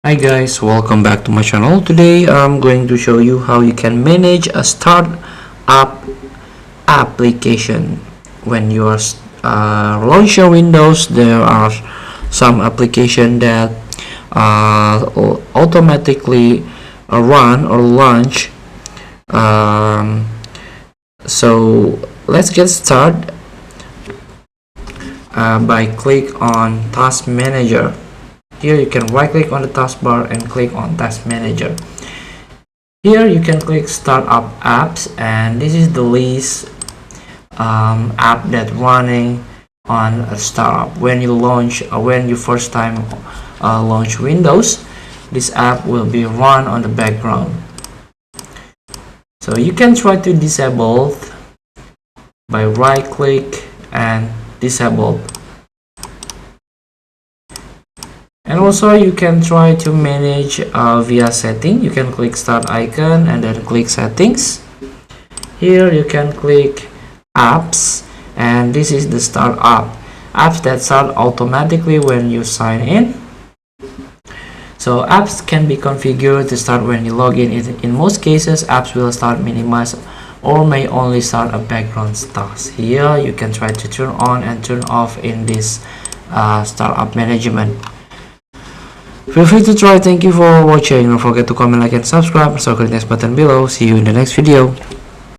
Hi guys, welcome back to my channel. Today I'm going to show you how you can manage a startup application. When you are launching Windows, there are some application that automatically run or launch. So let's get started by click on Task Manager. Here you can right click on the taskbar and click on Task Manager. Here you can click Startup Apps, and this is the list app that running on a startup. When you launch when you first time launch Windows, this app will be run on the background. So you can try to disable by right click and disable. And also you can try to manage via setting. You can click start icon and then click settings. Here you can click apps, and this is the start apps that start automatically when you sign in. So apps can be configured to start when you log in. In most cases, apps will start minimized or may only start a background task. Here you can try to turn on and turn off in this startup management. Feel free to try. Thank you for watching. Don't forget to comment, like, and subscribe. So click the next button below. See you in the next video.